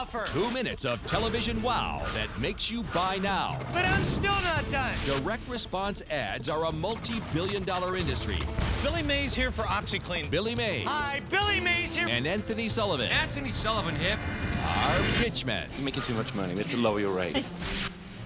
offer. 2 minutes of television wow that makes you buy now. But I'm still not done. Direct response ads are a multi-billion-dollar industry. Billy Mays here for OxyClean. Billy Mays. Hi, Billy Mays here. And Anthony Sullivan. Anthony Sullivan here. Are pitchmen. You're making too much money. Mr. Lower your rate.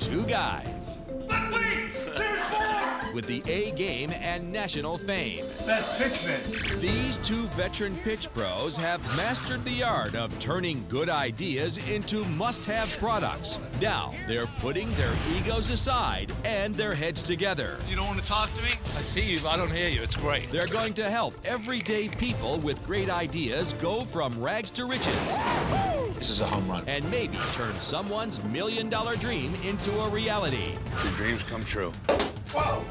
Two guys. But wait, there's more. With the A game and national fame. That's Pitchmen. These two veteran pitch pros have mastered the art of turning good ideas into must-have products. Now, they're putting their egos aside and their heads together. You don't want to talk to me? I see you, but I don't hear you. It's great. They're going to help everyday people with great ideas go from rags to riches. This is a home run. And maybe turn someone's million-dollar dream into a reality. Your dreams come true. Whoa!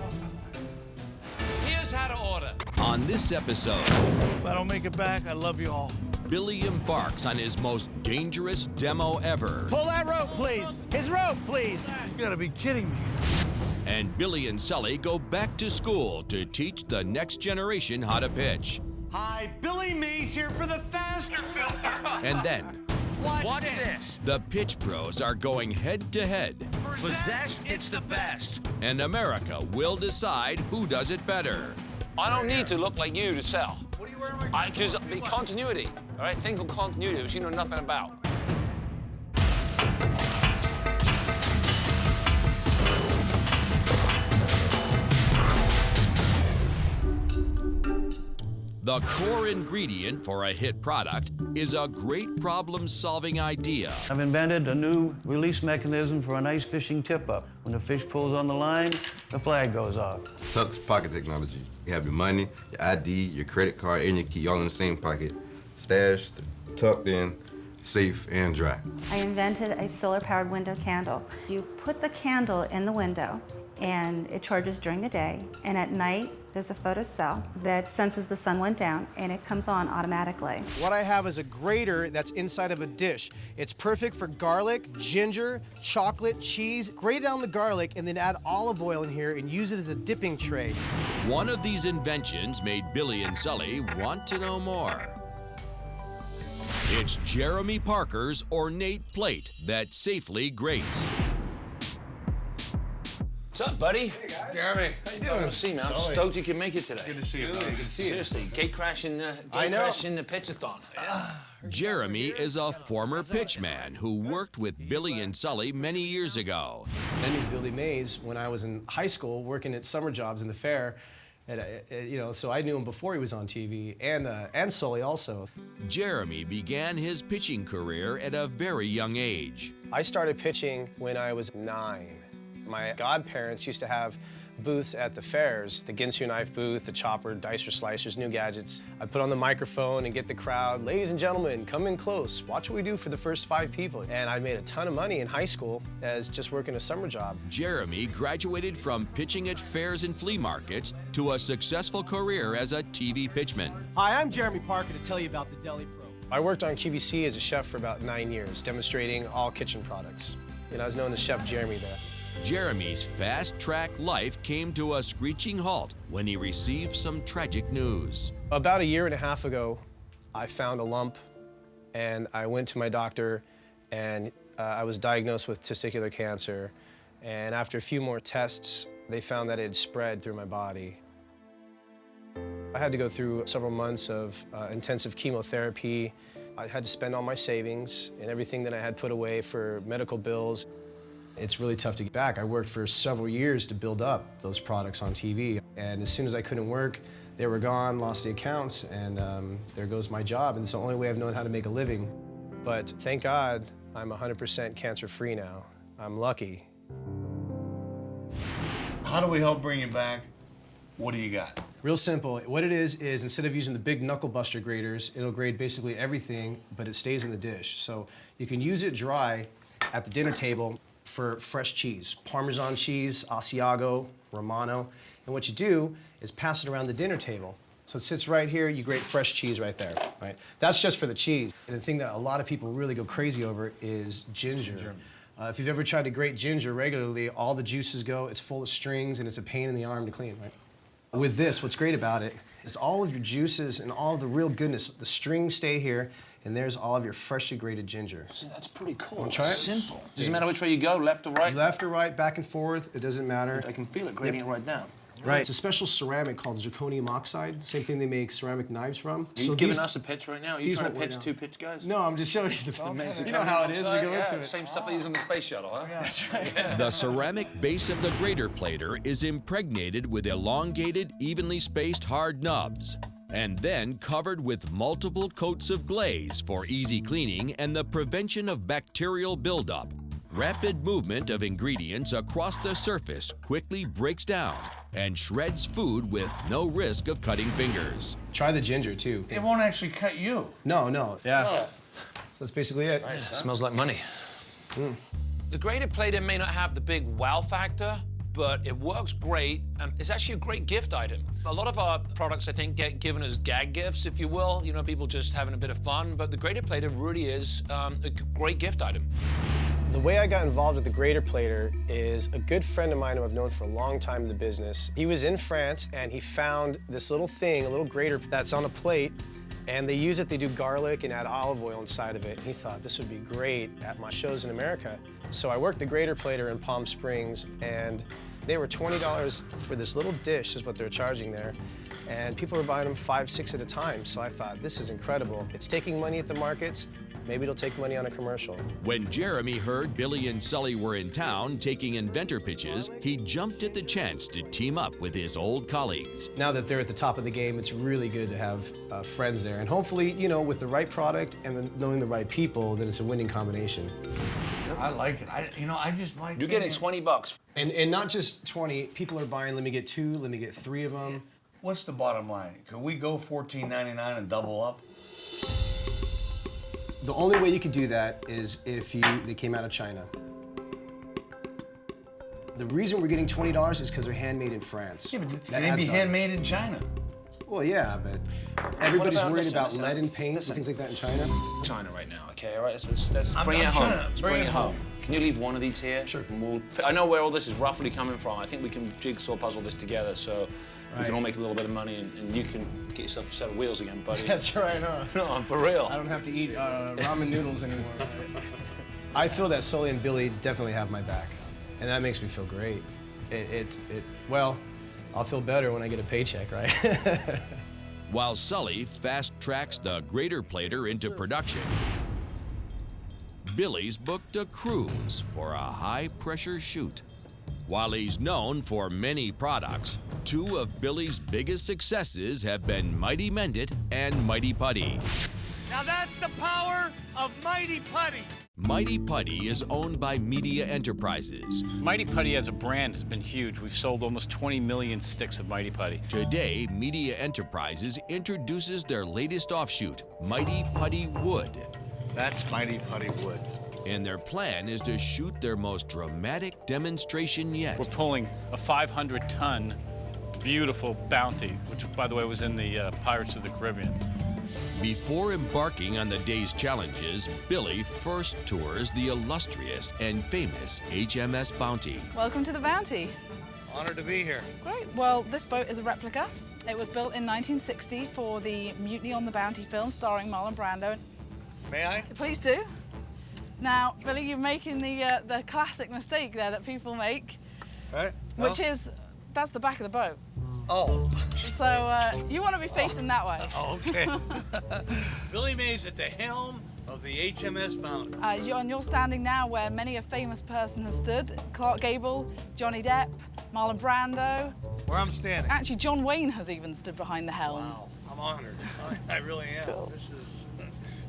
Here's how to order. On this episode, If I don't make it back, I love you all. Billy embarks on his most dangerous demo ever. Pull that rope, please. His rope, please. You gotta be kidding me. And Billy and Sully go back to school to teach the next generation how to pitch. Hi, Billy Mays here for the faster filter. And then, Watch this. the pitch pros are going head to head. For Zest, it's the best. And America will decide who does it better. I don't need to look like you to sell. What are you wearing? Because the continuity. All right, think of continuity, which you know nothing about. The core ingredient for a hit product is a great problem-solving idea. I've invented a new release mechanism for an ice fishing tip-up. When the fish pulls on the line, the flag goes off. Tuck's pocket technology. You have your money, your ID, your credit card, and your key all in the same pocket. Stashed, tucked in, safe, and dry. I invented a solar-powered window candle. You put the candle in the window, and it charges during the day, and at night, there's a photocell that senses the sun went down, and it comes on automatically. What I have is a grater that's inside of a dish. It's perfect for garlic, ginger, chocolate, cheese. Grate down the garlic and then add olive oil in here and use it as a dipping tray. One of these inventions made Billy and Sully want to know more. It's Jeremy Parker's ornate plate that safely grates. What's up, buddy? Hey, guys. Jeremy. How you doing? Good to see you, man. I'm stoked you can make it today. Good to see you, buddy. Good to see you. Seriously, gate crashing the pitchathon. Jeremy is a former pitchman who worked with Billy and Sully many years ago. I knew Billy Mays when I was in high school working at summer jobs in the fair. And, so I knew him before he was on TV, and Sully also. Jeremy began his pitching career at a very young age. I started pitching when I was 9. My godparents used to have booths at the fairs, the Ginsu knife booth, the chopper, dicer slicers, new gadgets. I'd put on the microphone and get the crowd, ladies and gentlemen, come in close, watch what we do for the first 5 people. And I made a ton of money in high school as just working a summer job. Jeremy graduated from pitching at fairs and flea markets to a successful career as a TV pitchman. Hi, I'm Jeremy Parker to tell you about the Deli Pro. I worked on QVC as a chef for about 9 years, demonstrating all kitchen products. And I was known as Chef Jeremy there. Jeremy's fast-track life came to a screeching halt when he received some tragic news. About 1.5 years ago, I found a lump, and I went to my doctor, and I was diagnosed with testicular cancer. And after a few more tests, they found that it had spread through my body. I had to go through several months of intensive chemotherapy. I had to spend all my savings and everything that I had put away for medical bills. It's really tough to get back. I worked for several years to build up those products on TV. And as soon as I couldn't work, they were gone, lost the accounts, and there goes my job. And it's the only way I've known how to make a living. But thank God, I'm 100% cancer-free now. I'm lucky. How do we help bring you back? What do you got? Real simple. What it is instead of using the big knuckle buster graters, it'll grate basically everything, but it stays in the dish. So you can use it dry at the dinner table for fresh cheese, Parmesan cheese, Asiago, Romano. And what you do is pass it around the dinner table. So it sits right here, you grate fresh cheese right there, right? That's just for the cheese. And the thing that a lot of people really go crazy over is ginger. If you've ever tried to grate ginger regularly, all the juices go, it's full of strings, and it's a pain in the arm to clean, right? With this, what's great about it is all of your juices and all of the real goodness, the strings stay here, and there's all of your freshly grated ginger. See, that's pretty cool. Wanna try it? Simple. Doesn't matter which way you go, left or right? Left or right, back and forth, it doesn't matter. I can feel it grating right now. Right. It's a special ceramic called zirconium oxide. Same thing they make ceramic knives from. Are you giving us a pitch right now? Are you trying to pitch two pitch guys? No, I'm just showing you the You know how it is, we go into it. Same stuff they use on the space shuttle, huh? Yeah, that's right. The ceramic base of the Grater plater is impregnated with elongated, evenly spaced hard nubs, and then covered with multiple coats of glaze for easy cleaning and the prevention of bacterial buildup. Rapid movement of ingredients across the surface quickly breaks down and shreds food with no risk of cutting fingers. Try the ginger, too. It won't actually cut you. No. Yeah. Oh. So that's basically it. Nice, huh? Smells like money. The grated plater may not have the big wow factor, but it works great. It's actually a great gift item. A lot of our products, I think, get given as gag gifts, if you will. You know, people just having a bit of fun, but the grated plater really is a great gift item. The way I got involved with the Grater plater is a good friend of mine who I've known for a long time in the business. He was in France and he found this little thing, a little grater that's on a plate, and they use it, they do garlic and add olive oil inside of it. And he thought this would be great at my shows in America. So I worked the Grater plater in Palm Springs, and they were $20 for this little dish is what they're charging there. And people were buying them 5, 6 at a time. So I thought, this is incredible. It's taking money at the markets. Maybe it'll take money on a commercial. When Jeremy heard Billy and Sully were in town taking inventor pitches, he jumped at the chance to team up with his old colleagues. Now that they're at the top of the game, it's really good to have friends there. And hopefully, you know, with the right product and then knowing the right people, then it's a winning combination. I like it. I just might. You're getting $20. And not just 20, people are buying, let me get 2, let me get 3 of them. What's the bottom line? Could we go $14.99 and double up? The only way you could do that is if they came out of China. The reason we're getting $20 is because they're handmade in France. Yeah, but they'd be handmade in China. Well, yeah, but everybody's worried about listen, lead and paint listen. and things like that in China. China right now, okay? All right, let's I'm bring it home. trying to Let's bring bring it it home. home. Can you leave one of these here? Sure. And I know where all this is roughly coming from. I think we can jigsaw puzzle this together, so we can all make a little bit of money, and you can get yourself a set of wheels again, buddy. That's right, huh? No, I'm for real. I don't have to eat ramen noodles anymore. Right? I feel that Sully and Billy definitely have my back, and that makes me feel great. Well, I'll feel better when I get a paycheck, right? While Sully fast-tracks the Grater plater into production, Billy's booked a cruise for a high-pressure shoot. While he's known for many products, 2 of Billy's biggest successes have been Mighty Mendit and Mighty Putty. Now that's the power of Mighty Putty. Mighty Putty is owned by Media Enterprises. Mighty Putty as a brand has been huge. We've sold almost 20 million sticks of Mighty Putty. Today, Media Enterprises introduces their latest offshoot, Mighty Putty Wood. That's Mighty Putty Wood. And their plan is to shoot their most dramatic demonstration yet. We're pulling a 500-ton beautiful Bounty, which, by the way, was in the Pirates of the Caribbean. Before embarking on the day's challenges, Billy first tours the illustrious and famous HMS Bounty. Welcome to the Bounty. Honored to be here. Great. Well, this boat is a replica. It was built in 1960 for the Mutiny on the Bounty film starring Marlon Brando. May I? Please do. Now, Billy, you're making the classic mistake there that people make, Right? which is, that's the back of the boat. Oh. So you want to be facing that way. Oh, okay. Billy Mays at the helm of the HMS Bounty. You're standing now where many a famous person has stood. Clark Gable, Johnny Depp, Marlon Brando. Where I'm standing. Actually, John Wayne has even stood behind the helm. Wow, I'm honored. I really am. Cool.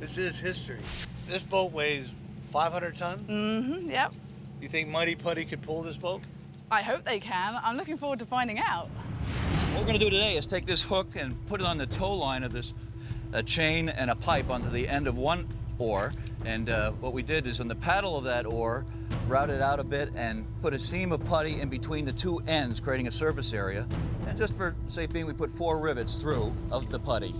This is history. This boat weighs 500 tons? Mm-hmm, yep. You think Mighty Putty could pull this boat? I hope they can. I'm looking forward to finding out. What we're going to do today is take this hook and put it on the tow line of this chain and a pipe onto the end of one oar. And what we did is on the paddle of that oar, route it out a bit and put a seam of putty in between the 2 ends, creating a surface area. And just for safety, we put 4 rivets through of the putty.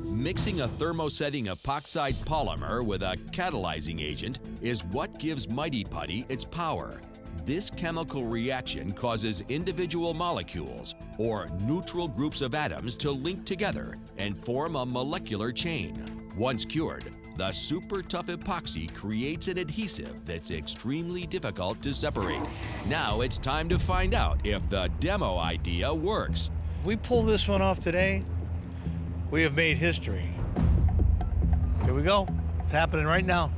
Mixing a thermosetting epoxide polymer with a catalyzing agent is what gives Mighty Putty its power. This chemical reaction causes individual molecules, or neutral groups of atoms, to link together and form a molecular chain. Once cured, the super tough epoxy creates an adhesive that's extremely difficult to separate. Now it's time to find out if the demo idea works. If we pull this one off today, we have made history. Here we go. It's happening right now.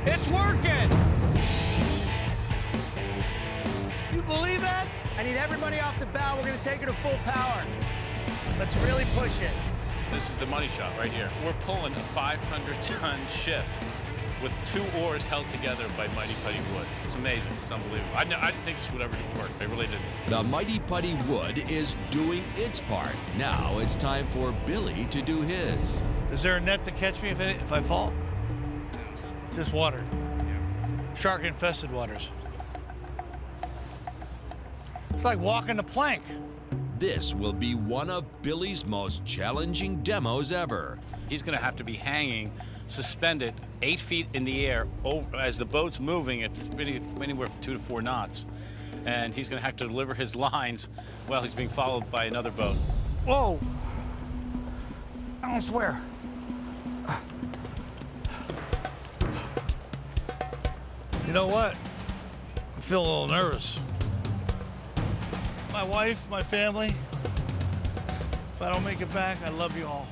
It's working! You believe that? I need everybody off the bow. We're gonna take her to full power. Let's really push it. This is the money shot right here. We're pulling a 500-ton ship with 2 oars held together by Mighty Putty wood. It's amazing. It's unbelievable. I didn't think this would ever work. I really didn't. The Mighty Putty wood is doing its part. Now it's time for Billy to do his. Is there a net to catch me if I fall? It's just water. Shark-infested waters. It's like walking the plank. This will be one of Billy's most challenging demos ever. He's going to have to be hanging, suspended 8 feet in the air as the boat's moving at anywhere from 2 to 4 knots. And he's going to have to deliver his lines while he's being followed by another boat. Whoa! I don't swear. You know what? I feel a little nervous. My wife, my family, if I don't make it back, I love you all.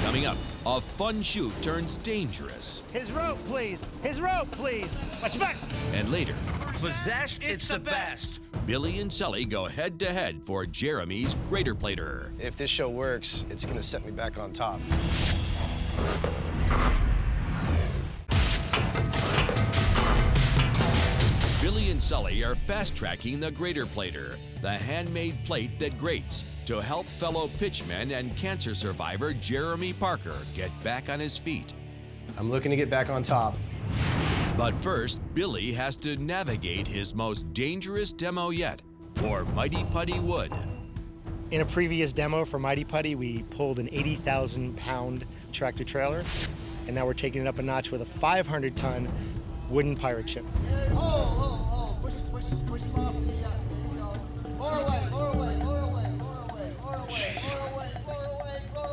Coming up, a fun shoot turns dangerous. His rope, please. His rope, please. Watch your back. And later, Possessed, it's the best. Billy and Sully go head-to-head for Jeremy's Grater plater. If this show works, it's gonna set me back on top. Billy and Sully are fast-tracking the Grater plater, the handmade plate that grates, to help fellow pitchmen and cancer survivor Jeremy Parker get back on his feet. I'm looking to get back on top. But first, Billy has to navigate his most dangerous demo yet for Mighty Putty wood. In a previous demo for Mighty Putty, we pulled an 80,000-pound tractor trailer, and now we're taking it up a notch with a 500-ton wooden pirate ship. Oh, push him off the, lower away.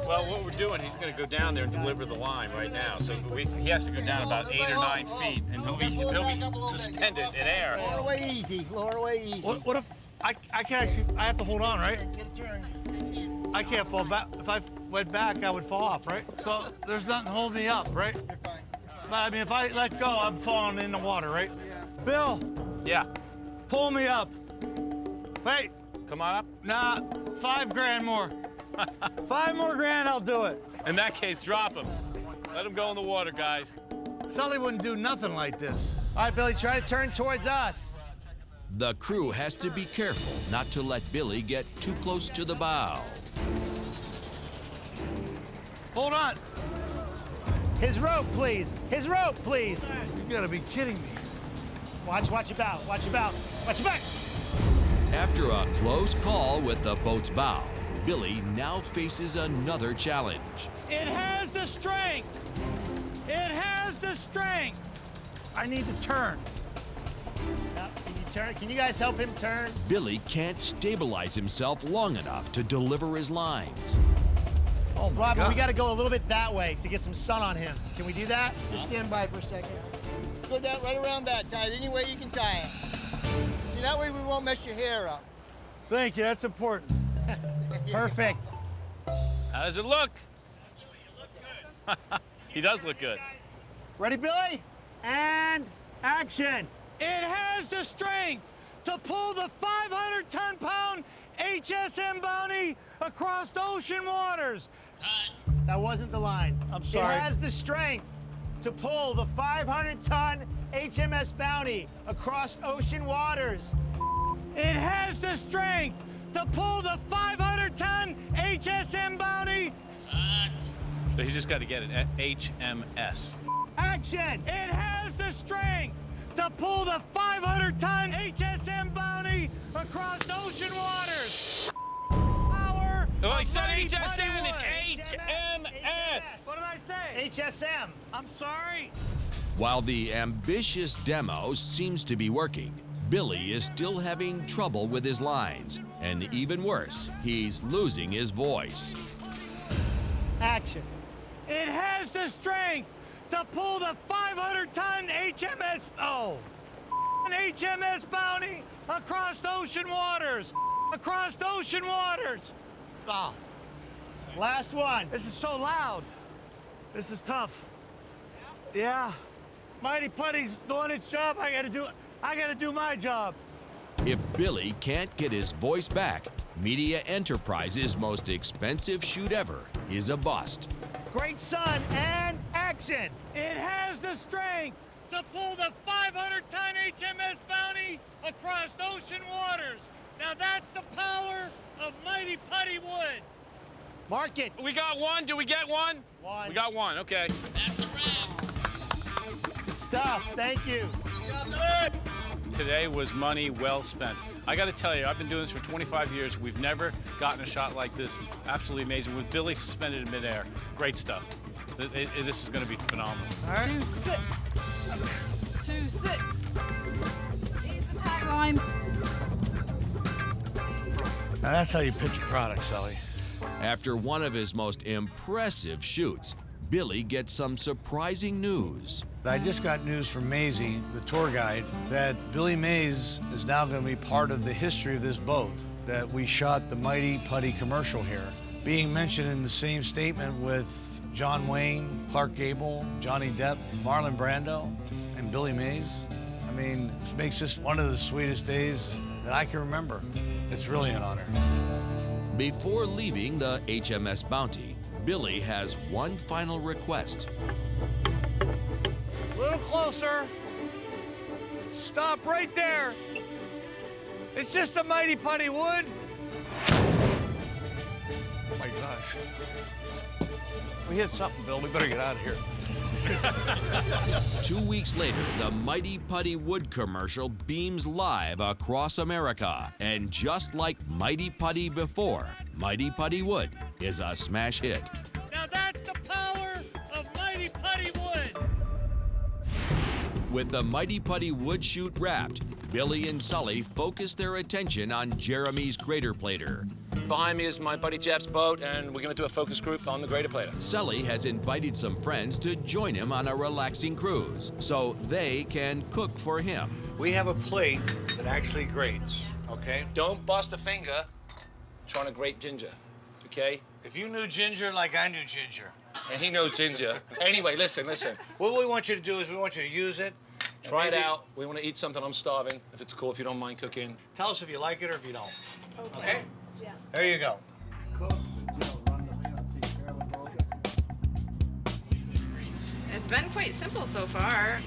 Well, what we're doing, he's going to go down there and deliver the line right now. So he has to go down about 8 or 9 feet, and he'll be suspended in air. Lower away easy. What if I can actually, I have to hold on, right? I can't fall back. If I went back, I would fall off, right? So there's nothing holding me up, right? You're fine. But I mean, if I let go, I'm falling in the water, right? Yeah. Bill, Yeah. pull me up. Wait, Come on up. nah, $5 grand more. 5 more grand, I'll do it. In that case, drop him. Let him go in the water, guys. Sully wouldn't do nothing like this. All right, Billy, try to turn towards us. The crew has to be careful not to let Billy get too close to the bow. Hold on. His rope, please. His rope, please. You gotta be kidding me. Watch your bow. Watch your bow. Watch your back. After a close call with the boat's bow, Billy now faces another challenge. It has the strength. It has the strength. I need to turn. Can you turn? Can you guys help him turn? Billy can't stabilize himself long enough to deliver his lines. Oh, my Robert, God. we got to go a little bit that way to get some sun on him. Can we do that? Just stand by for a second. Go down right around that. Tie it any way you can tie it. See, that way we won't mess your hair up. Thank you, that's important. Perfect. How does it look? He does look good. Ready, Billy? And action. It has the strength to pull the 500-ton-pound HMS Bounty across ocean waters. That wasn't the line. I'm sorry. It has the strength to pull the 500-ton HMS Bounty across ocean waters. It has the strength to pull the 500-ton HMS Bounty. So he's just got to get it at HMS. Action. It has the strength to pull the 500-ton HMS Bounty across ocean waters. Power. Oh, he of said Mighty HSM, Putty it's wood. HMS. What did I say? HSM. I'm sorry. While the ambitious demo seems to be working, Billy is still having trouble with his lines, and even worse, he's losing his voice. Action. It has the strength to pull the 500-ton HMS Bounty across ocean waters. Across ocean waters. Oh. Last one. This is so loud. This is tough. Yeah. Mighty Putty's doing its job. I gotta do my job. If Billy can't get his voice back, Media Enterprises' most expensive shoot ever is a bust. Great sun and action. It has the strength to pull the 500-ton HMS Bounty across ocean waters. Now that's the power of Mighty Putty Wood. Mark it. We got one. Do we get one? One. We got one. Okay. That's a wrap. Good stuff. Thank you. Today was money well spent. I got to tell you, I've been doing this for 25 years. We've never gotten a shot like this. Absolutely amazing. With Billy suspended in midair. Great stuff. This is going to be phenomenal. All right. 2-6. 2-6. Here's the tagline. Now that's how you pitch a product, Sully. After one of his most impressive shoots, Billy gets some surprising news. I just got news from Maisie, the tour guide, that Billy Mays is now going to be part of the history of this boat, that we shot the Mighty Putty commercial here, being mentioned in the same statement with John Wayne, Clark Gable, Johnny Depp, Marlon Brando, and Billy Mays. I mean, it makes this one of the sweetest days that I can remember. It's really an honor. Before leaving the HMS Bounty, Billy has one final request. A little closer. Stop right there. It's just a Mighty Putty Wood. Oh my gosh. We hit something, Bill. We better get out of here. 2 weeks later, the Mighty Putty Wood commercial beams live across America. And just like Mighty Putty before, Mighty Putty Wood is a smash hit. Now that's the power of Mighty Putty Wood. With the Mighty Putty Wood shoot wrapped, Billy and Sully focus their attention on Jeremy's Grater plater. Behind me is my buddy Jeff's boat, and we're going to do a focus group on the Grater plater. Sully has invited some friends to join him on a relaxing cruise so they can cook for him. We have a plate that actually grates, okay? Don't bust a finger trying to grate ginger, okay? If you knew ginger like I knew ginger. And he knows ginger. Anyway, listen. What we want you to do is we want you to use it. Try it out. We want to eat something. I'm starving. If it's cool, if you don't mind cooking. Tell us if you like it or if you don't. Okay? Yeah. There you go. It's been quite simple so far.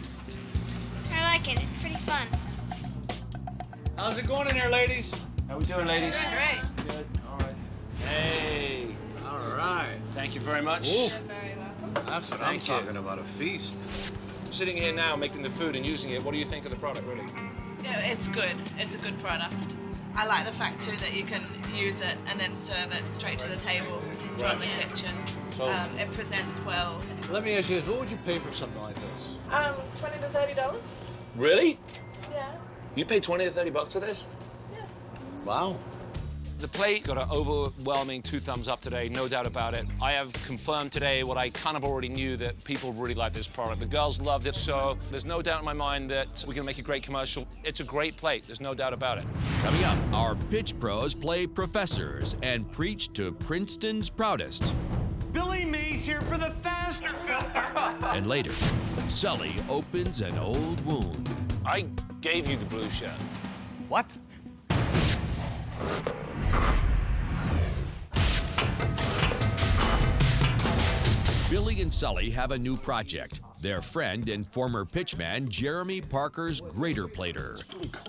I like it. It's pretty fun. How's it going in there, ladies? How we doing, ladies? Great. Good. All right. Hey. All right. Thank you very much. Ooh. You're very welcome. That's what I'm talking about, a feast. Sitting here now making the food and using it, what do you think of the product, really? Yeah, it's good. It's a good product. I like the fact too that you can use it and then serve it straight to the table from the kitchen. So- It presents well. Let me ask you this, what would you pay for something like this? $20 to $30. Really? Yeah. You paid 20 to 30 bucks for this? Wow. The plate got an overwhelming 2 thumbs up today, no doubt about it. I have confirmed today what I kind of already knew, that people really like this product. The girls loved it, so there's no doubt in my mind that we're gonna make a great commercial. It's a great plate, there's no doubt about it. Coming up, our pitch pros play professors and preach to Princeton's proudest. Billy Mays here for the fast. And later, Sully opens an old wound. I gave you the blue shirt. What? Billy and Sully have a new project. Their friend and former pitchman, Jeremy Parker's Grater plater.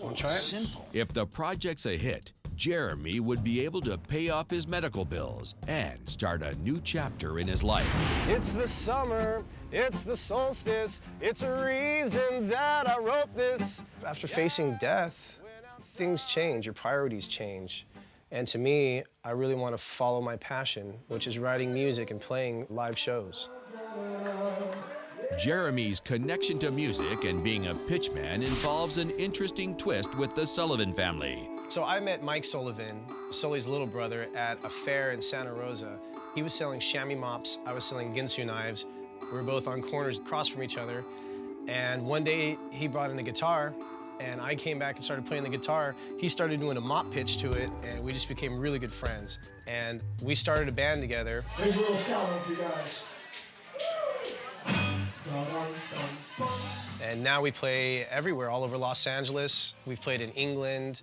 Want to try it? If the project's a hit, Jeremy would be able to pay off his medical bills and start a new chapter in his life. It's the summer, it's the solstice, it's a reason that I wrote this. After facing death, things change, your priorities change. And to me, I really want to follow my passion, which is writing music and playing live shows. Jeremy's connection to music and being a pitchman involves an interesting twist with the Sullivan family. So I met Mike Sullivan, Sully's little brother, at a fair in Santa Rosa. He was selling chamois mops, I was selling Ginsu knives. We were both on corners across from each other. And one day he brought in a guitar, and I came back and started playing the guitar. He started doing a mop pitch to it, and we just became really good friends. And we started a band together. Here's a little scout for you guys. And now we play everywhere, all over Los Angeles. We've played in England.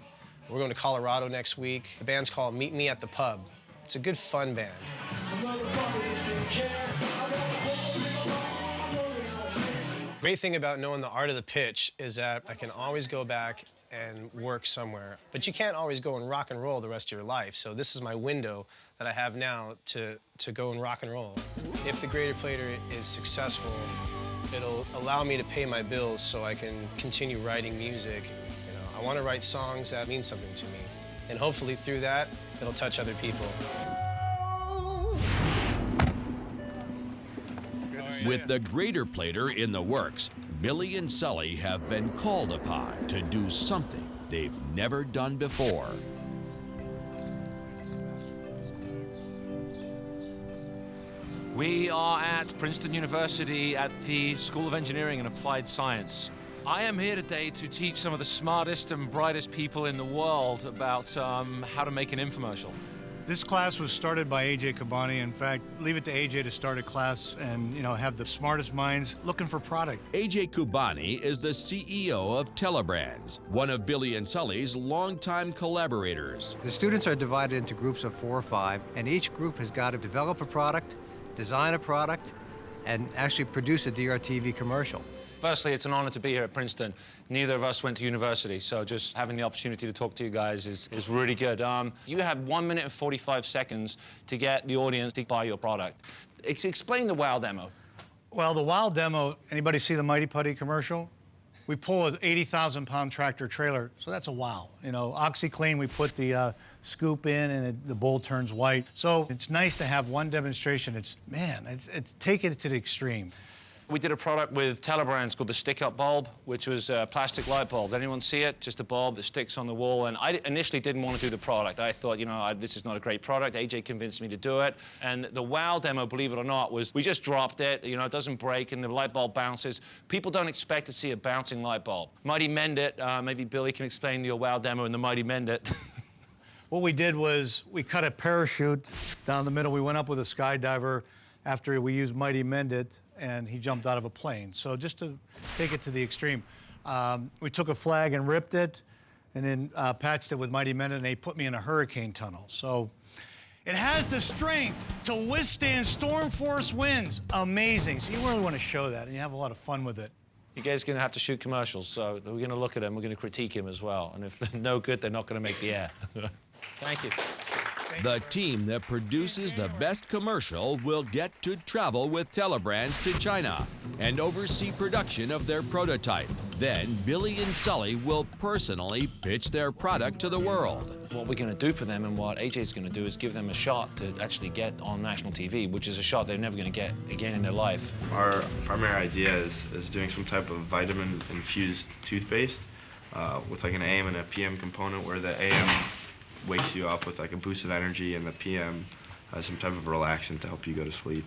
We're going to Colorado next week. The band's called Meet Me at the Pub. It's a good, fun band. Great thing about knowing the art of the pitch is that I can always go back and work somewhere. But you can't always go and rock and roll the rest of your life. So this is my window that I have now to go and rock and roll. If the Grater Plater is successful, it'll allow me to pay my bills so I can continue writing music. You know, I want to write songs that mean something to me. And hopefully through that, it'll touch other people. With the Grater Plater in the works, Billy and Sully have been called upon to do something they've never done before. We are at Princeton University at the School of Engineering and Applied Science. I am here today to teach some of the smartest and brightest people in the world about how to make an infomercial. This class was started by AJ Cabani. In fact, leave it to AJ to start a class and, have the smartest minds looking for product. AJ Cabani is the CEO of Telebrands, one of Billy and Sully's longtime collaborators. The students are divided into groups of 4 or 5, and each group has got to develop a product, design a product, and actually produce a DRTV commercial. Firstly, it's an honor to be here at Princeton. Neither of us went to university, so just having the opportunity to talk to you guys is really good. You have 1 minute and 45 seconds to get the audience to buy your product. Explain the WOW demo. Well, the WOW demo, anybody see the Mighty Putty commercial? We pull an 80,000-pound tractor trailer, so that's a WOW. OxyClean, we put the scoop in and the bowl turns white. So it's nice to have one demonstration. It's take it to the extreme. We did a product with Telebrands called the stick-up bulb, which was a plastic light bulb. Did anyone see it? Just a bulb that sticks on the wall. And I initially didn't want to do the product. I thought, this is not a great product. AJ convinced me to do it. And the WOW demo, believe it or not, was we just dropped it. It doesn't break, and the light bulb bounces. People don't expect to see a bouncing light bulb. Mighty Mend It. Maybe Billy can explain your WOW demo and the Mighty Mend It. What we did was we cut a parachute down the middle. We went up with a skydiver after we used Mighty Mend It, and he jumped out of a plane. So just to take it to the extreme, we took a flag and ripped it, and then patched it with Mighty Mend It, and they put me in a hurricane tunnel. So it has the strength to withstand storm force winds. Amazing. So you really want to show that, and you have a lot of fun with it. You guys are going to have to shoot commercials, so we're going to look at them, we're going to critique him as well. And if they're no good, they're not going to make the air. Thank you. The team that produces the best commercial will get to travel with Telebrands to China and oversee production of their prototype. Then Billy and Sully will personally pitch their product to the world. What we're going to do for them and what AJ's going to do is give them a shot to actually get on national TV, which is a shot they're never going to get again in their life. Our primary idea is doing some type of vitamin-infused toothpaste with like an AM and a PM component, where the AM wakes you up with like a boost of energy, and the PM has some type of relaxant to help you go to sleep.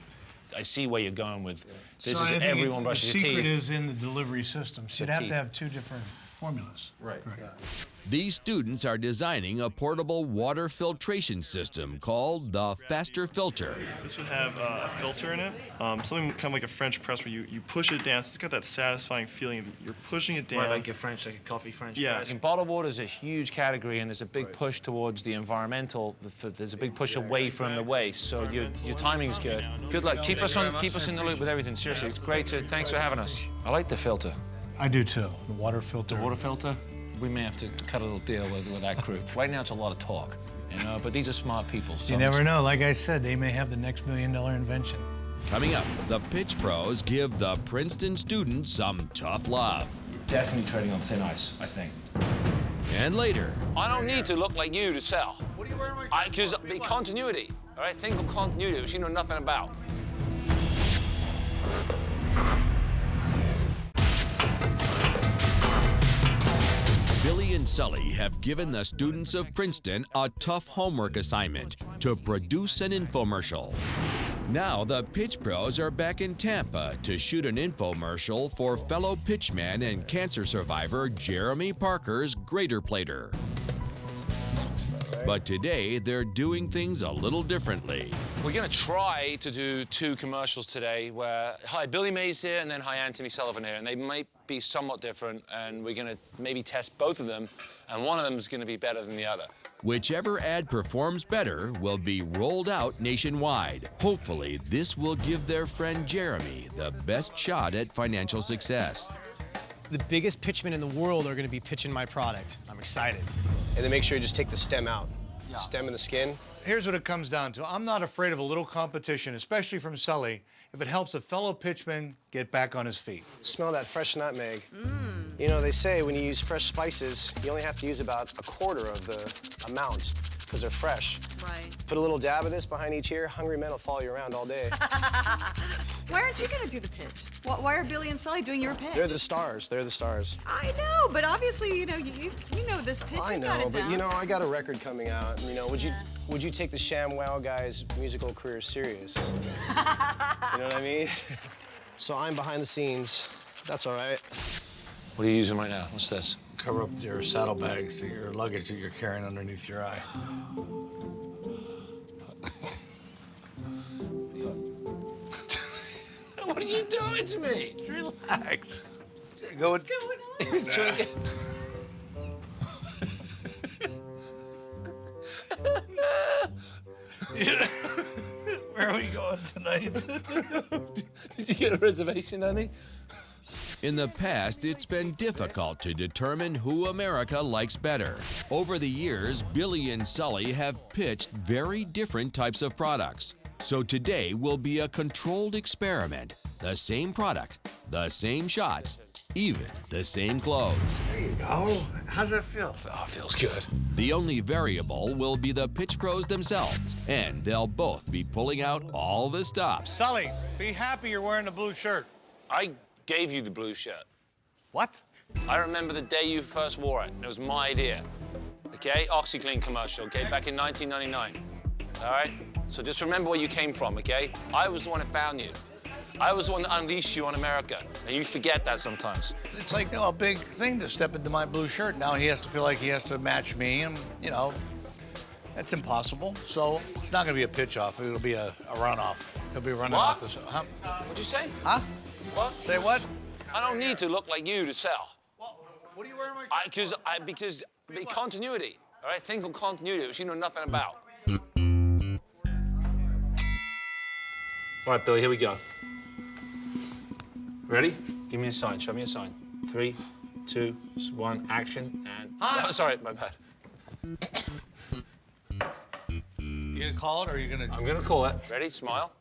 I see where you're going with this. So Is everyone brushes your teeth. The secret is in the delivery system. So you'd have to have 2 different formulas. Right. Yeah. These students are designing a portable water filtration system called the Faster Filter. This would have a filter in it, something kind of like a French press where you push it down. So it's got that satisfying feeling that you're pushing it down. Right, like a coffee French yeah. press. And bottled water is a huge category, and there's a big push towards the environmental. There's a big push away from the waste. So your timing's good. Good luck. Keep us in the loop with everything. Seriously, it's great. Thanks for having us. I like the filter. I do too. The water filter. The water filter. We may have to cut a little deal with that group. Right now, it's a lot of talk, but these are smart people. So you never know. Like I said, they may have the next $1 million invention. Coming up, the pitch pros give the Princeton students some tough love. Definitely treading on thin ice, I think. And later, I don't need to look like you to sell. What are you wearing? Because continuity, all right? Think of continuity, which you know nothing about. and Sully have given the students of Princeton a tough homework assignment to produce an infomercial. Now the Pitch Pros are back in Tampa to shoot an infomercial for fellow pitchman and cancer survivor Jeremy Parker's Grater plater. But today, they're doing things a little differently. We're going to try to do 2 commercials today where, hi, Billy Mays here, and then hi, Anthony Sullivan here. And they might be somewhat different, and we're going to maybe test both of them, and one of them is going to be better than the other. Whichever ad performs better will be rolled out nationwide. Hopefully, this will give their friend Jeremy the best shot at financial success. The biggest pitchmen in the world are going to be pitching my product. I'm excited. And then make sure you just take the stem out. The stem and the skin. Here's what it comes down to. I'm not afraid of a little competition, especially from Sully, if it helps a fellow pitchman get back on his feet. Smell that fresh nutmeg. You know, they say when you use fresh spices, you only have to use about 1/4 of the amount because they're fresh. Right. Put a little dab of this behind each ear, hungry men will follow you around all day. Why aren't you gonna do the pitch? Why are Billy and Sully doing your pitch? They're the stars. They're the stars. I know, but obviously, you know, you know this pitch. I You got know, it but down. you know, I got a record coming out. You know, would you take the ShamWow guy's musical career serious? You know what I mean? So I'm behind the scenes. That's all right. What are you using right now? What's this? Cover up your saddlebags, your luggage that you're carrying underneath your eye. What are you doing to me? Relax. What's going on? He's trying to get... Where are we going tonight? Did you get a reservation, honey? In the past, it's been difficult to determine who America likes better. Over the years, Billy and Sully have pitched very different types of products. So today will be a controlled experiment. The same product, the same shots, even the same clothes. There you go. How's that feel? Oh, it feels good. The only variable will be the pitch pros themselves, and they'll both be pulling out all the stops. Sully, be happy you're wearing a blue shirt. I gave you the blue shirt. What? I remember the day you first wore it. It was my idea. Okay? OxyClean commercial, okay? Back in 1999. All right? So just remember where you came from, okay? I was the one that found you. I was the one that unleashed you on America, and you forget that sometimes. It's like, you know, a big thing to step into my blue shirt. Now he has to feel like he has to match me, and, you know, that's impossible. So it's not going to be a pitch-off. It'll be a runoff. He'll be running off the... Huh? What'd you say? Huh? What? Say what? I don't need to look like you to sell. What are you wearing my Because continuity, all right? Think of continuity, which you know nothing about. All right, Billy, here we go. Ready? Give me a sign. Show me a sign. 3, 2, 1, action, and... Hi. Oh, sorry, my bad. You gonna call it, or are you gonna... I'm gonna call it. Ready? Smile.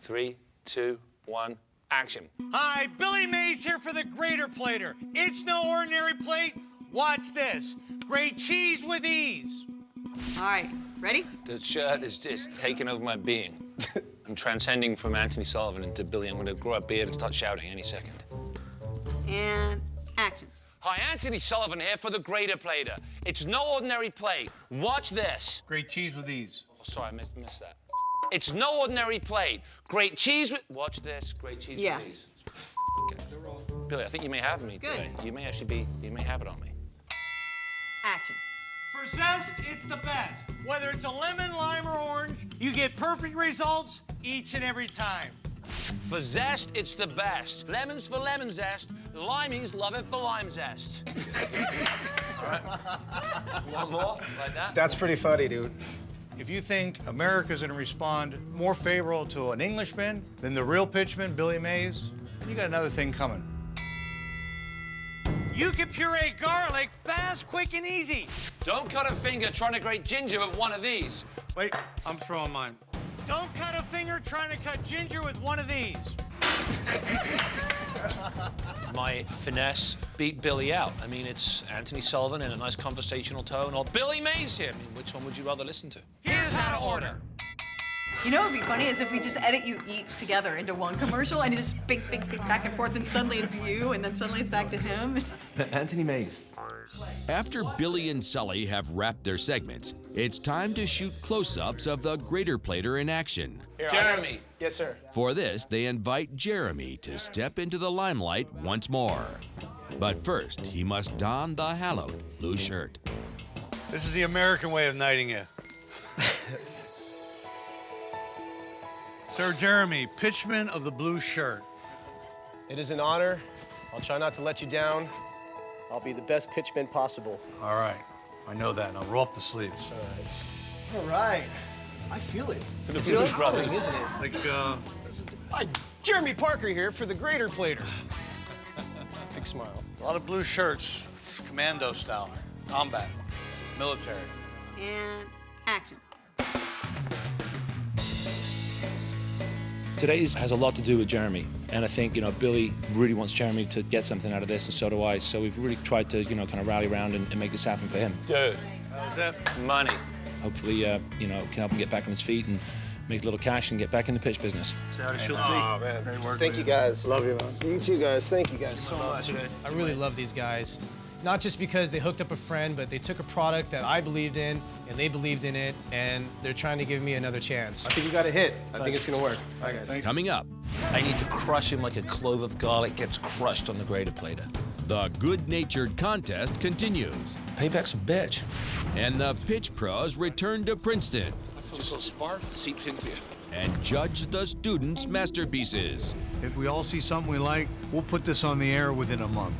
3, 2, 1, action. Hi, Billy Mays here for the Grater plater. It's no ordinary plate. Watch this. Great cheese with ease. All right, ready? The shirt is just taking over my being. I'm transcending from Anthony Sullivan into Billy. I'm going to grow a beard and start shouting any second. And action. Hi, Anthony Sullivan here for the Grater plater. It's no ordinary plate. Watch this. Great cheese with ease. Oh, sorry, I missed that. It's no ordinary plate. Great cheese with... Watch this. Great cheese with ease. Okay. Billy, I think you may have me today. You may actually be... You may have it on me. Action. For zest, it's the best. Whether it's a lemon, lime, or orange, you get perfect results each and every time. For zest, it's the best. Lemons for lemon zest. Limeys love it for lime zest. All right. One more, like that. That's pretty funny, dude. If you think America's gonna respond more favorable to an Englishman than the real pitchman, Billy Mays, you got another thing coming. You can puree garlic fast, quick, and easy. Don't cut a finger trying to grate ginger with one of these. Wait, I'm throwing mine. Don't cut a finger trying to cut ginger with one of these. My finesse beat Billy out. I mean, it's Anthony Sullivan in a nice conversational tone, or Billy Mays here. I mean, which one would you rather listen to? Here's how to order. You know what would be funny is if we just edit you each together into one commercial and you just bing, back and forth, and suddenly it's you, and then suddenly it's back to him. Anthony Mays. After Billy and Sully have wrapped their segments, it's time to shoot close-ups of the Grater plater in action. Jeremy. Yes, sir. For this, they invite Jeremy to step into the limelight once more. But first, he must don the hallowed blue shirt. This is the American way of knighting you. Sir Jeremy, Pitchmen of the blue shirt. It is an honor. I'll try not to let you down. I'll be the best pitchman possible. All right, I know that. Now roll up the sleeves. All right. I feel it. The It's Blues feeling, Brothers. isn't it? Jeremy Parker here for the Grater plater. Big smile. A lot of blue shirts. It's commando style, combat, military. And action. Today's has a lot to do with Jeremy, and I think, Billy really wants Jeremy to get something out of this, and so do I. So we've really tried to, kind of rally around and make this happen for him. Dude. How's that? Money. Hopefully, can help him get back on his feet and make a little cash and get back in the pitch business. Oh, man. Thank you, guys. Love you, man. You too, guys. Thank you guys so much. I really love these guys. Not just because they hooked up a friend, but they took a product that I believed in, and they believed in it, and they're trying to give me another chance. I think you got a hit. I think it's gonna work. Bye, guys. Coming up, I need to crush him like a clove of garlic gets crushed on the Grater plater. the good-natured contest continues. Payback's a bitch. And the pitch pros return to Princeton. Just so smart, seeps into you. And judge the students' masterpieces. If we all see something we like, we'll put this on the air within a month.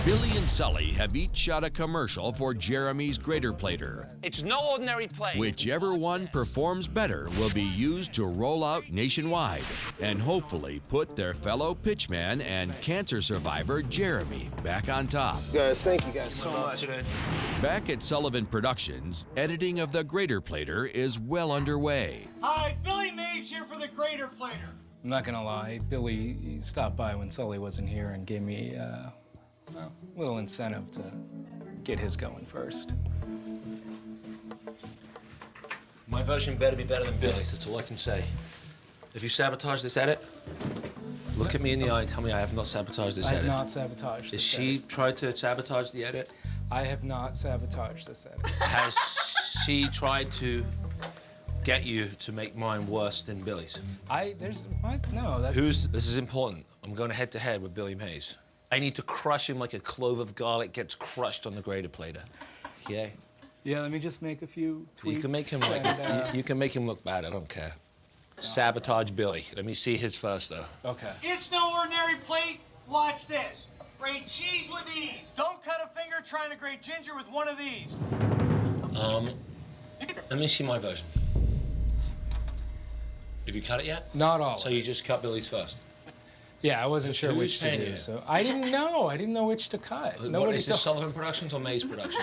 Billy and Sully have each shot a commercial for Jeremy's Grater plater. It's no ordinary play. Whichever one performs better will be used to roll out nationwide and hopefully put their fellow pitchman and cancer survivor Jeremy back on top. Guys, thank you guys so much. Back at Sullivan Productions, editing of the Grater plater is well underway. Hi, Billy Mays here for the Grater plater. I'm not gonna lie, Billy stopped by when Sully wasn't here and gave me a little incentive to get his going first. My version better be better than Billy's, that's all I can say. If you sabotage this edit, look at me in the eye and tell me I have not sabotaged this I edit. have not sabotaged Has this she edit. tried to sabotage the edit? I have not sabotaged this edit. Has she tried to get you to make mine worse than Billy's? What? No, that's... This is important. I'm going head-to-head with Billy Mays. I need to crush him like a clove of garlic gets crushed on the Grater plater. Yeah? Yeah, let me just make a few tweaks. You can make him look, you can make him look bad, I don't care. Sabotage Billy. Let me see his first, though. Okay. It's no ordinary plate. Watch this. Grate cheese with ease. Don't cut a finger trying to grate ginger with one of these. Let me see my version. Have you cut it yet? Not all. So you just cut Billy's first? Yeah, I wasn't sure Who's which to paying do, you? so I didn't know. I didn't know which to cut. What, is this Sullivan Productions or Mays Productions?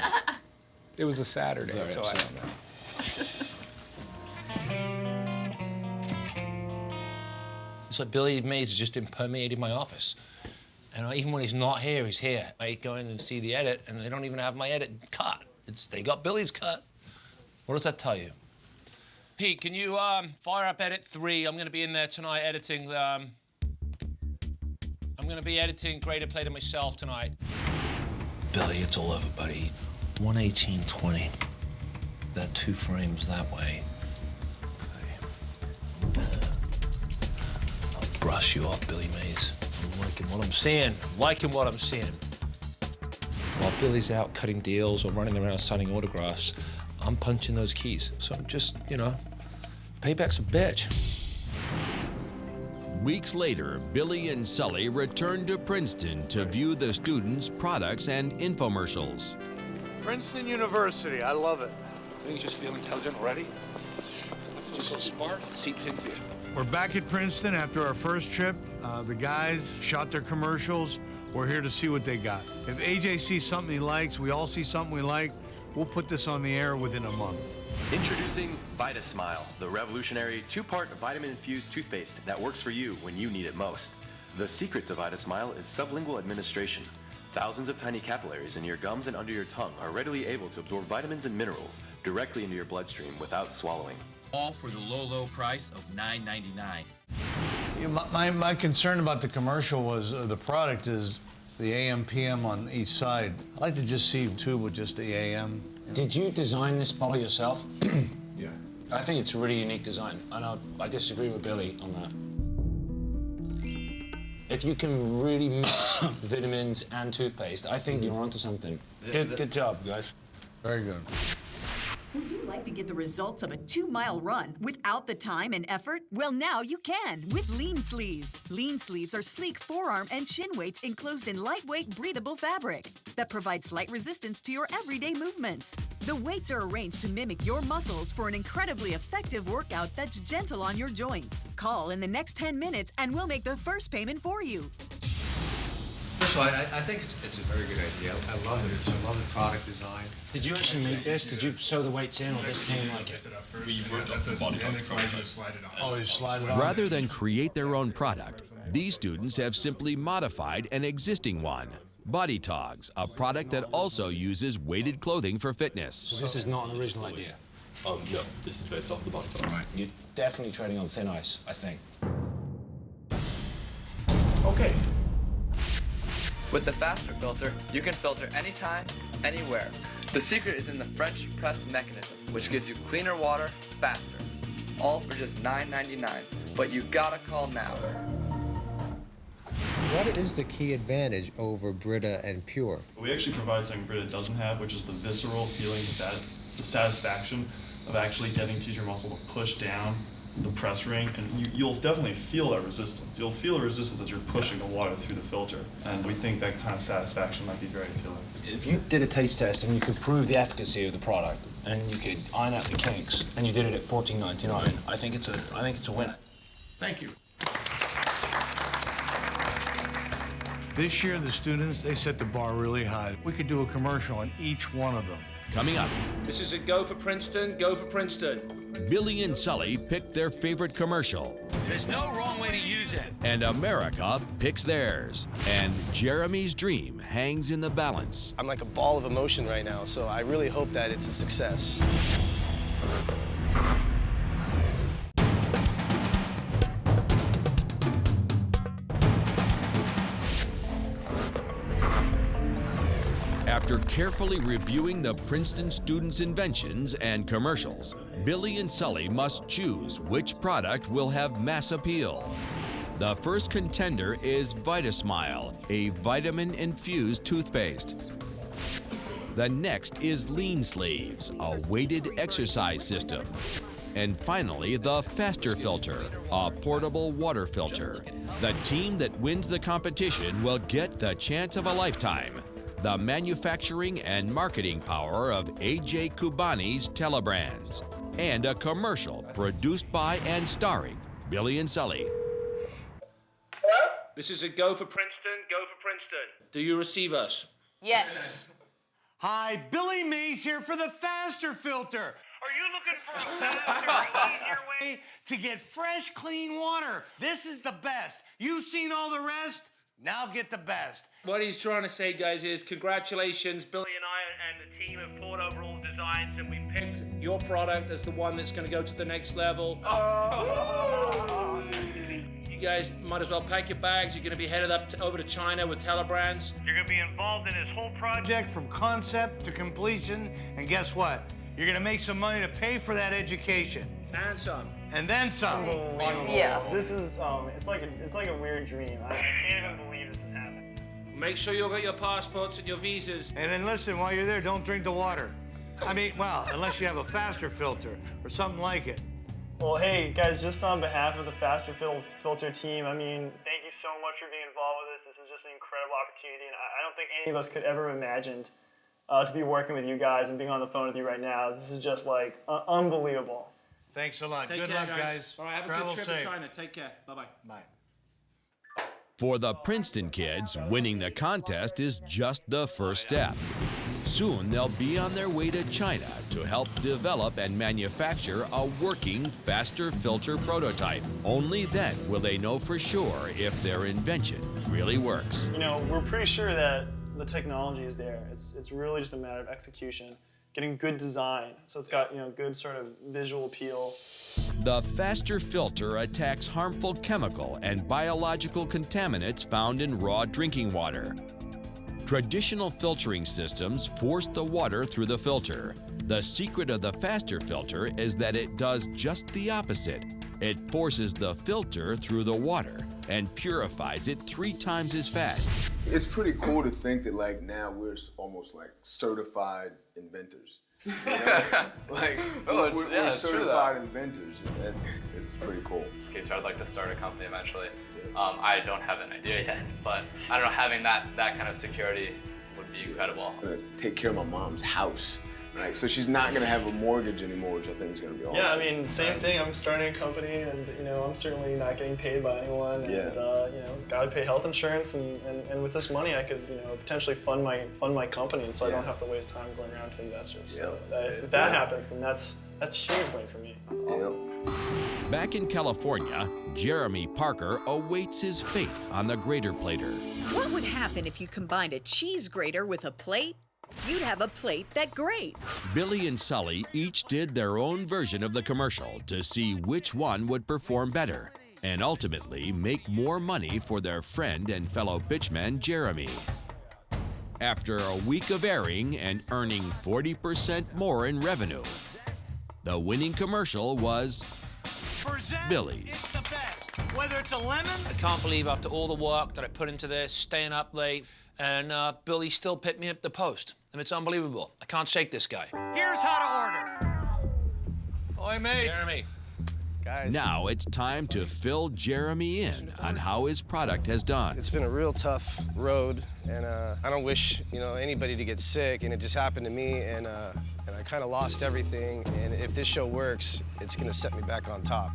It was a Saturday, Very so upset. I don't know. It's like Billy Mays has just permeated my office. And even when he's not here, he's here. I go in and see the edit, and they don't even have my edit cut. They got Billy's cut. What does that tell you? Pete, can you fire up edit 3? I'm going to be in there tonight editing I'm going to be editing Grater Plater myself tonight. Billy, it's all over, buddy. 118.20. That 2 frames that way. Okay. I'll brush you off, Billy Mays. I'm liking what I'm seeing. Liking what I'm seeing. While Billy's out cutting deals or running around signing autographs, I'm punching those keys. So I'm just, payback's a bitch. Weeks later, Billy and Sully return to Princeton to view the students' products and infomercials. Princeton University, I love it. Don't you just feel intelligent already? Just so smart, it seeps into you. We're back at Princeton after our first trip. The guys shot their commercials. We're here to see what they got. If AJ sees something he likes, we all see something we like, we'll put this on the air within a month. Introducing VitaSmile, the revolutionary 2-part vitamin-infused toothpaste that works for you when you need it most. The secret to VitaSmile is sublingual administration. Thousands of tiny capillaries in your gums and under your tongue are readily able to absorb vitamins and minerals directly into your bloodstream without swallowing. All for the low price of $9.99. My concern about the commercial was the product is the AM, PM on each side. I'd like to just see a tube with just the AM. Did you design this bottle yourself? Yeah. I think it's a really unique design. I disagree with Billy on that. If you can really mix vitamins and toothpaste, I think you're onto something. Good job, guys. Very good. Would you like to get the results of a 2-mile run without the time and effort? Well, now you can with Lean Sleeves. Lean Sleeves are sleek forearm and shin weights enclosed in lightweight, breathable fabric that provide slight resistance to your everyday movements. The weights are arranged to mimic your muscles for an incredibly effective workout that's gentle on your joints. Call in the next 10 minutes and we'll make the first payment for you. First of all, I think it's a very good idea. I love it. I love the product design. Did you actually make this? Did you sew the weights in, or this came like it? We worked up the body parts. Oh, you slide it on. Rather than create their own product, these students have simply modified an existing one. Body Togs, a product that also uses weighted clothing for fitness. So this is not an original idea? No, this is based off the body parts. Right. You're definitely treading on thin ice, I think. Okay. With the faster filter, you can filter anytime, anywhere. The secret is in the French press mechanism, which gives you cleaner water faster. All for just $9.99, but you gotta call now. What is the key advantage over Brita and Pure? We actually provide something Brita doesn't have, which is the visceral feeling, the satisfaction of actually getting to your muscle to push down the press ring, and you'll definitely feel that resistance. You'll feel the resistance as you're pushing the water through the filter, and we think that kind of satisfaction might be very appealing. If you did a taste test and you could prove the efficacy of the product, and you could iron out the kinks, and you did it at $14.99, I think it's a winner. Thank you. This year, the students, they set the bar really high. We could do a commercial on each one of them. Coming up, This is a go for Princeton, go for Princeton. Billy and Sully picked their favorite commercial, There's no wrong way to use it. and America picks theirs. And Jeremy's dream hangs in the balance. I'm like a ball of emotion right now, so I really hope that it's a success. After carefully reviewing the Princeton students' inventions and commercials, Billy and Sully must choose which product will have mass appeal. The first contender is VitaSmile, a vitamin-infused toothpaste. The next is Lean Sleeves, a weighted exercise system. And finally, the Faster Filter, a portable water filter. The team that wins the competition will get the chance of a lifetime. The manufacturing and marketing power of A.J. Kubani's Telebrands, and a commercial produced by and starring Billy and Sully. Hello? This is a go for Princeton, go for Princeton. Do you receive us? Yes. Hi, Billy Mays here for the Faster Filter. Are you looking for a faster, easier way To get fresh, clean water. This is the best. You've seen all the rest. Now get the best. What he's trying to say, guys, is congratulations, Billy and I and the team have poured over all the designs, and we picked your product as the one that's going to go to the next level. You guys might as well pack your bags. You're going to be headed over to China with Telebrands. You're going to be involved in this whole project From concept to completion, and guess what? You're gonna make some money to pay for that education. And some. And then some. Yeah. This is, it's like a weird dream. I can't even believe this is happening. Make sure you'll get your passports and your visas. And then listen, while you're there, don't drink the water. I mean, well, unless you have a Faster Filter or something like it. Well, hey, guys, just on behalf of the Faster Filter team, I mean, thank you so much for being involved with this. This is just an incredible opportunity, and I don't think any of us could ever have imagined to be working with you guys and being on the phone with you right now. This is just, like, unbelievable. Thanks a lot. Take Good care, luck, guys. All right, have Travel a good trip safe. to China. Take care. Bye-bye. Bye. For the Princeton kids, winning the contest is just the first step. Soon they'll be on their way to China to help develop and manufacture a working Faster Filter prototype. Only then will they know for sure if their invention really works. You know, we're pretty sure that the technology is there. It's really just a matter of execution, getting good design, so it's got good sort of visual appeal. The faster filter attacks harmful chemical and biological contaminants found in raw drinking water. Traditional filtering systems force the water through the filter. The secret of the faster filter is that it does just the opposite. It forces the filter through the water and purifies it 3 times as fast. It's pretty cool to think that like now we're almost like certified inventors. You know? Like we're certified inventors. It's pretty cool. Okay, so I'd like to start a company eventually. I don't have an idea yet, but I don't know, having that kind of security would be incredible. I'm gonna take care of my mom's house. Right, so she's not gonna have a mortgage anymore, which I think is gonna be awesome. Yeah, I mean, same thing. I'm starting a company, and I'm certainly not getting paid by anyone, and gotta pay health insurance, and with this money, I could potentially fund my company, and so I don't have to waste time going around to investors. So if that happens, then that's huge money for me. That's awesome. Back in California, Jeremy Parker awaits his fate on the Grater plater. What would happen if you combined a cheese grater with a plate? You'd have a plate that grates. Billy and Sully each did their own version of the commercial to see which one would perform better and ultimately make more money for their friend and fellow pitchman, Jeremy. After a week of airing and earning 40% more in revenue, the winning commercial was Billy's. It's the best. Whether it's a lemon. I can't believe after all the work that I put into this, staying up late, and Billy still picked me up the post. And it's unbelievable. I can't shake this guy. Here's how to order. Oi, mate. Jeremy. Guys. Now it's time to fill Jeremy in on how his product has done. It's been a real tough road, and I don't wish anybody to get sick, and it just happened to me, and I kind of lost everything. And if this show works, it's gonna set me back on top.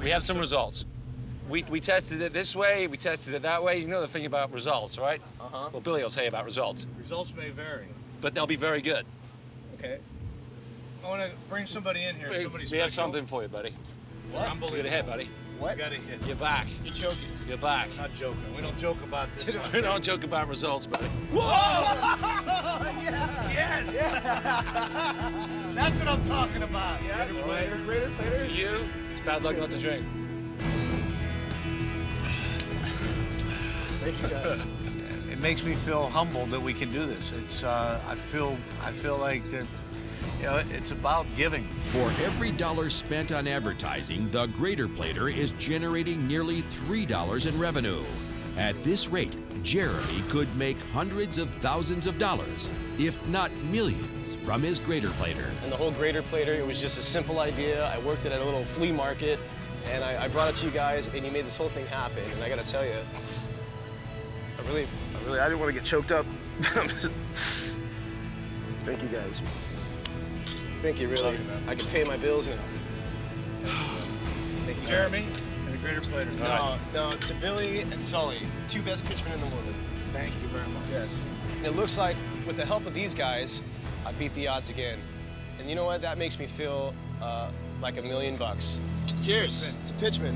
We have some results. We tested it this way, we tested it that way. You know the thing about results, right? Uh-huh. Well, Billy will tell you about results. Results may vary. But they'll be very good. Okay. I want to bring somebody in here. We have something for you, buddy. What? You got a hit, buddy. What? You got a hit. You're back. You're joking. You're back. Not joking. We don't joke about this. We don't joke about results, buddy. Whoa! Yeah. Yes! Yeah. That's what I'm talking about. Yeah. Grater plater. To you, it's bad luck not to drink. Thank you, guys. It makes me feel humbled that we can do this. It's I feel like that, it's about giving. For every dollar spent on advertising, the Grater plater is generating nearly $3 in revenue. At this rate, Jeremy could make hundreds of thousands of dollars, if not millions, from his Grater plater. And the whole Grater plater, it was just a simple idea. I worked it at a little flea market, and I brought it to you guys, and you made this whole thing happen. And I gotta tell you, I didn't want to get choked up. Thank you, guys. Thank you, really. I can pay my bills now. Thank you, Jeremy and the Grater plater. No, to Billy and Sully, 2 best pitchmen in the world. Thank you very much. Yes. And it looks like, with the help of these guys, I beat the odds again. And you know what? That makes me feel like $1 million. Cheers to Pitchmen.